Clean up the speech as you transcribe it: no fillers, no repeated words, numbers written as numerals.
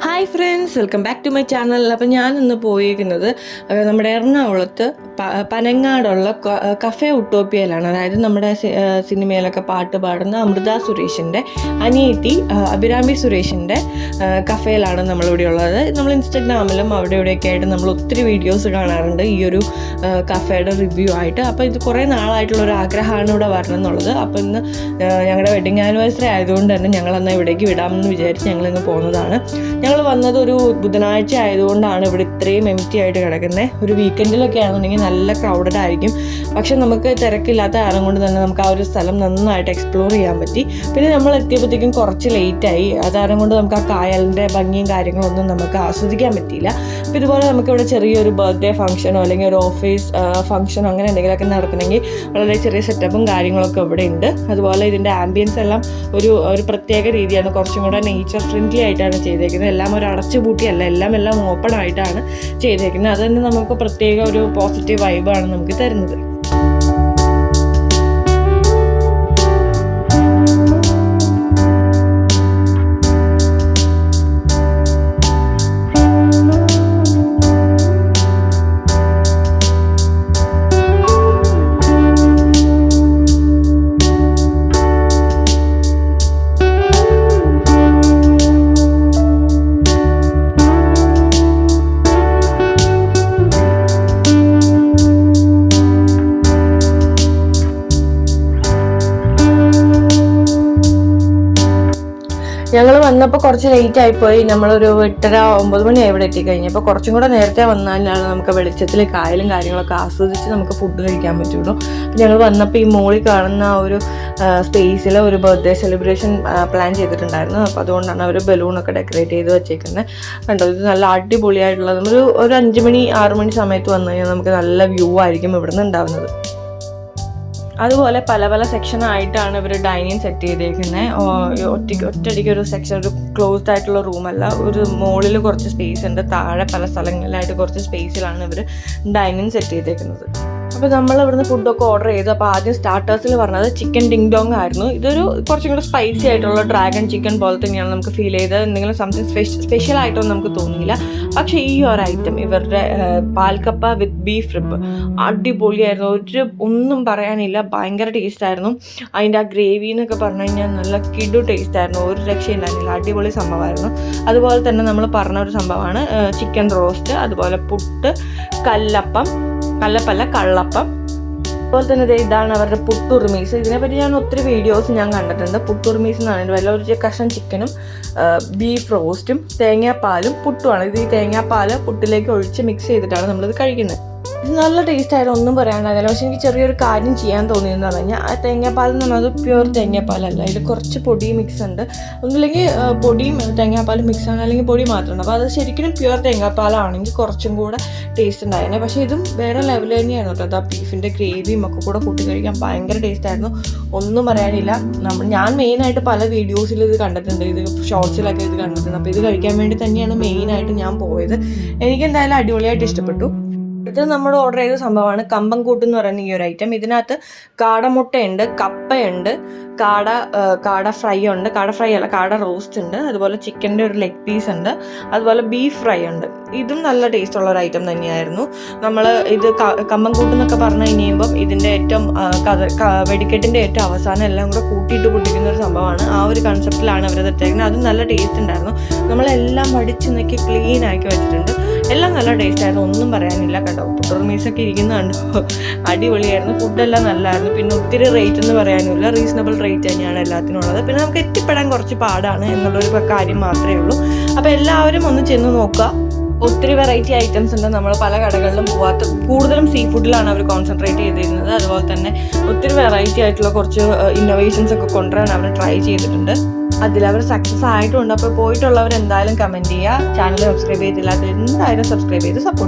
Hi friends, welcome back to my channel. അപ്പം ഞാനിന്ന് പോയിരിക്കുന്നത് നമ്മുടെ എറണാകുളത്ത് പനങ്ങാടുള്ള കഫേ ഉട്ടോപ്പിയയിലാണ്. അതായത് നമ്മുടെ സിനിമയിലൊക്കെ പാട്ട് പാടുന്ന അമൃത സുരേഷിൻ്റെ അനിയത്തി അഭിരാമി സുരേഷിൻ്റെ കഫേയിലാണ് നമ്മളിവിടെ ഉള്ളത്. നമ്മൾ ഇൻസ്റ്റഗ്രാമിലും അവിടെ ഇവിടെയൊക്കെ ആയിട്ട് നമ്മൾ ഒത്തിരി വീഡിയോസ് കാണാറുണ്ട് ഈ ഒരു കഫേയുടെ റിവ്യൂ ആയിട്ട്. അപ്പോൾ ഇത് കുറേ നാളായിട്ടുള്ളൊരു ആഗ്രഹമാണ് ഇവിടെ വരണം എന്നുള്ളത്. അപ്പോൾ ഇന്ന് ഞങ്ങളുടെ വെഡിങ് ആനിവേഴ്സറി ആയതുകൊണ്ട് തന്നെ ഞങ്ങളന്ന് ഇവിടേക്ക് വിടാമെന്ന് വിചാരിച്ച് ഞങ്ങളിന്ന് പോകുന്നതാണ്. ഞങ്ങൾ വന്നത് ഒരു ബുധനാഴ്ച ആയതുകൊണ്ടാണ് ഇവിടെ ഇത്രയും എംപ്റ്റി ആയിട്ട് കിടക്കുന്നത്. ഒരു വീക്കെൻഡിലൊക്കെ ആണെന്നുണ്ടെങ്കിൽ നല്ല ക്രൗഡഡ് ആയിരിക്കും. പക്ഷെ നമുക്ക് തിരക്കില്ലാത്ത കാരണം കൊണ്ട് തന്നെ നമുക്ക് ആ ഒരു സ്ഥലം നന്നായിട്ട് എക്സ്പ്ലോർ ചെയ്യാൻ പറ്റി. പിന്നെ നമ്മൾ എത്തിയപ്പോഴത്തേക്കും കുറച്ച് ലേറ്റായി. അത് കാരണം കൊണ്ട് നമുക്ക് ആ കായലിൻ്റെ ഭംഗിയും കാര്യങ്ങളൊന്നും നമുക്ക് ആസ്വദിക്കാൻ പറ്റിയില്ല. അപ്പോൾ ഇതുപോലെ നമുക്കിവിടെ ചെറിയൊരു ബർത്ത്ഡേ ഫംഗ്ഷനോ അല്ലെങ്കിൽ ഒരു ഓഫീസ് ഫംഗ്ഷനോ അങ്ങനെ എന്തെങ്കിലുമൊക്കെ നടത്തണമെങ്കിൽ വളരെ ചെറിയ സെറ്റപ്പും കാര്യങ്ങളൊക്കെ ഇവിടെ ഉണ്ട്. അതുപോലെ ഇതിൻ്റെ ആംബിയൻസ് എല്ലാം ഒരു പ്രത്യേക രീതിയാണ്. കുറച്ചും കൂടെ നേച്ചർ ഫ്രണ്ട്ലി ആയിട്ടാണ് ചെയ്തേക്കുന്നത്. എല്ലാം ഒരു അടച്ചുപൂട്ടിയല്ല, എല്ലാം ഓപ്പൺ ആയിട്ടാണ് ചെയ്തേക്കുന്നത്. അത് തന്നെ നമുക്ക് പ്രത്യേക ഒരു പോസിറ്റീവ് വൈബാണ് നമുക്ക് തരുന്നത്. ഞങ്ങൾ വന്നപ്പോൾ കുറച്ച് ലേറ്റ് ആയിപ്പോയി. നമ്മളൊരു 8:30-9 മണിയായി ഇവിടെ എത്തിക്കഴിഞ്ഞപ്പോൾ. കുറച്ചും കൂടെ നേരത്തെ വന്നാലാണ് നമുക്ക് വെളിച്ചത്തിൽ കായലും കാര്യങ്ങളൊക്കെ ആസ്വദിച്ച് നമുക്ക് ഫുഡ് കഴിക്കാൻ പറ്റുള്ളൂ. ഞങ്ങൾ വന്നപ്പോൾ ഈ മോളിൽ കാണുന്ന ഒരു സ്പേസിൽ ഒരു ബർത്ത്ഡേ സെലിബ്രേഷൻ പ്ലാൻ ചെയ്തിട്ടുണ്ടായിരുന്നു. അപ്പോൾ അതുകൊണ്ടാണ് അവർ ബലൂണൊക്കെ ഡെക്കറേറ്റ് ചെയ്ത് വെച്ചേക്കുന്നത്. കണ്ടോ, ഇത് നല്ല അടിപൊളിയായിട്ടുള്ളത്. ഒരു 5 മണി 6 മണി സമയത്ത് വന്നു കഴിഞ്ഞാൽ നമുക്ക് നല്ല വ്യൂ ആയിരിക്കും ഇവിടുന്ന് ഉണ്ടാവുന്നത്. അതുപോലെ പല സെക്ഷനായിട്ടാണ് ഇവർ ഡൈനിങ് സെറ്റ് ചെയ്തേക്കുന്നത്. ഒറ്റയടിക്ക് ഒരു സെക്ഷൻ, ഒരു ക്ലോസ്ഡ് ആയിട്ടുള്ള റൂമല്ല. ഒരു മുകളിൽ കുറച്ച് സ്പേസ് ഉണ്ട്, താഴെ പല സ്ഥലങ്ങളിലായിട്ട് കുറച്ച് സ്പേസിലാണ് ഇവർ ഡൈനിങ് സെറ്റ് ചെയ്തേക്കുന്നത്. അപ്പോൾ നമ്മൾ ഇവിടുന്ന് ഫുഡൊക്കെ ഓർഡർ ചെയ്തു. അപ്പോൾ ആദ്യം സ്റ്റാർട്ടേഴ്സിൽ പറഞ്ഞത് ചിക്കൻ ഡിങ് ഡോങ് ആയിരുന്നു. ഇതൊരു കുറച്ചും കൂടെ സ്പൈസി ആയിട്ടുള്ള ഡ്രാഗൺ ചിക്കൻ പോലെ തന്നെയാണ് നമുക്ക് ഫീൽ ചെയ്തത്. എന്തെങ്കിലും സംതിങ് സ്പെഷ്യൽ ആയിട്ടൊന്നും നമുക്ക് തോന്നിയില്ല. പക്ഷേ ഈ ഒരു ഐറ്റം, ഇവരുടെ പാൽക്കപ്പ വിത്ത് ബീഫ് റിബ്, അടിപൊളിയായിരുന്നു. ഒന്നും പറയാനില്ല, ഭയങ്കര ടേസ്റ്റ് ആയിരുന്നു. അതിൻ്റെ ആ ഗ്രേവി എന്നൊക്കെ പറഞ്ഞു കഴിഞ്ഞാൽ നല്ല കിടു ടേസ്റ്റ് ആയിരുന്നു. ഒരു രക്ഷയുണ്ടായിരുന്നില്ല, അടിപൊളി സംഭവമായിരുന്നു. അതുപോലെ തന്നെ നമ്മൾ പറഞ്ഞ ഒരു സംഭവമാണ് ചിക്കൻ റോസ്റ്റ്, അതുപോലെ പുട്ട്, കള്ളപ്പം. അതുപോലെ തന്നെ ഇതാണ് അവരുടെ പുട്ടുറുമീസ്. ഇതിനെപ്പറ്റി ഞാൻ ഒത്തിരി വീഡിയോസ് കണ്ടിട്ടുണ്ട്. പുട്ടുറുമീസ് എന്നാണ് വല്ല ഒരു കഷ്ണം ചിക്കനും ബീഫ് റോസ്റ്റും തേങ്ങാപ്പാലും പുട്ടുമാണ്. ഇത് ഈ തേങ്ങാപ്പാൽ പുട്ടിലേക്ക് ഒഴിച്ച് മിക്സ് ചെയ്തിട്ടാണ് നമ്മളിത് കഴിക്കുന്നത്. ഇത് നല്ല ടേസ്റ്റ് ആയിരുന്നു, ഒന്നും പറയാണ്ടായിരുന്നില്ല. പക്ഷെ എനിക്ക് ചെറിയൊരു കാര്യം ചെയ്യാൻ തോന്നിയെന്ന് പറഞ്ഞാൽ ആ തേങ്ങാപ്പാൽ എന്ന് പറഞ്ഞാൽ അത് പ്യുവർ തേങ്ങാപ്പാലല്ല. ഇതിൽ കുറച്ച് പൊടി മിക്സ് ഉണ്ട്. ഒന്നില്ലെങ്കിൽ പൊടിയും തേങ്ങാപ്പാലും മിക്സ് ആണ്, അല്ലെങ്കിൽ പൊടി മാത്രമുണ്ട്. അപ്പോൾ അത് ശരിക്കും പ്യുവർ തേങ്ങാപ്പാലാണെങ്കിൽ കുറച്ചും കൂടെ ടേസ്റ്റ് ഉണ്ടായിരുന്നു. പക്ഷേ ഇതും വേറെ ലെവൽ തന്നെയായിരുന്നു കേട്ടോ. ആ ബീഫിൻ്റെ ഗ്രേവിയും ഒക്കെ കൂടെ കൂട്ടി കഴിക്കാൻ ഭയങ്കര ടേസ്റ്റ് ആയിരുന്നു, ഒന്നും പറയാനില്ല. ഞാൻ മെയിനായിട്ട് പല വീഡിയോസിൽ ഇത് കണ്ടിട്ടുണ്ട്, ഇത് ഷോർട്സിലൊക്കെ ഇത് കണ്ടിട്ടുണ്ട്. അപ്പോൾ ഇത് കഴിക്കാൻ വേണ്ടി തന്നെയാണ് മെയിനായിട്ട് ഞാൻ പോയത്. എനിക്കെന്തായാലും അടിപൊളിയായിട്ട് ഇഷ്ടപ്പെട്ടു. ഇത് നമ്മൾ ഓർഡർ ചെയ്ത സംഭവമാണ് കമ്പംകൂട്ട് എന്ന് പറയുന്ന ഈ ഒരു ഐറ്റം. ഇതിനകത്ത് കാടമുട്ടയുണ്ട്, കപ്പയുണ്ട്, കാട ഫ്രൈ ഉണ്ട്, കാട റോസ്റ്റ് ഉണ്ട്, അതുപോലെ ചിക്കൻ്റെ ഒരു ലെഗ് പീസ് ഉണ്ട്, അതുപോലെ ബീഫ് ഫ്രൈ ഉണ്ട്. ഇതും നല്ല ടേസ്റ്റ് ഉള്ള ഒരു ഐറ്റം തന്നെയായിരുന്നു. നമ്മൾ ഇത് കമ്പംകൂട്ട് എന്നൊക്കെ പറഞ്ഞു കഴിയുമ്പം ഇതിൻ്റെ ഏറ്റവും വെടിക്കെട്ടിൻ്റെ ഏറ്റവും അവസാനം എല്ലാം കൂടെ കൂട്ടിയിട്ട് പൊട്ടിക്കുന്ന ഒരു സംഭവമാണ്. ആ ഒരു കൺസെപ്റ്റിലാണ് അവരത് ഇട്ടേക്കുന്നത്. അതും നല്ല ടേസ്റ്റ് ഉണ്ടായിരുന്നു. നമ്മളെല്ലാം വടിച്ച് നോക്കി ക്ലീൻ ആക്കി വെച്ചിട്ടുണ്ട്. എല്ലാം നല്ല ടേസ്റ്റ് ആയിരുന്നു, ഒന്നും പറയാനില്ല കേട്ടോ. പുട്ടുറുമീസൊക്കെ ഇരിക്കുന്നുണ്ട്, അടിപൊളിയായിരുന്നു. ഫുഡെല്ലാം നല്ലതായിരുന്നു. പിന്നെ ഒത്തിരി റേറ്റ് എന്ന് പറയാനുമില്ല, റീസണബിൾ റേറ്റ് തന്നെയാണ് എല്ലാത്തിനും ഉള്ളത്. പിന്നെ നമുക്ക് എത്തിപ്പെടാൻ കുറച്ച് പാടാണ് എന്നുള്ളൊരു കാര്യം മാത്രമേ ഉള്ളൂ. അപ്പോൾ എല്ലാവരും ഒന്ന് ചെന്ന് നോക്കുക. ഒത്തിരി വെറൈറ്റി ഐറ്റംസ് ഉണ്ട്. നമ്മൾ പല കടകളിലും പോവാത്ത, കൂടുതലും സീ ഫുഡിലാണ് അവർ കോൺസെൻട്രേറ്റ് ചെയ്തിരുന്നത്. അതുപോലെ തന്നെ ഒത്തിരി വെറൈറ്റി ആയിട്ടുള്ള കുറച്ച് ഇന്നോവേഷൻസ് ഒക്കെ കൊണ്ടുവരാൻ അവർ ട്രൈ ചെയ്തിട്ടുണ്ട്. അതിലവർ സക്സസ് ആയിട്ടുണ്ട്. അപ്പോൾ പോയിട്ടുള്ളവർ എന്തായാലും കമൻറ്റ് ചെയ്യുക. ചാനൽ സബ്സ്ക്രൈബ് ചെയ്തില്ലാത്ത എന്തായാലും സബ്സ്ക്രൈബ് ചെയ്ത് സപ്പോർട്ട്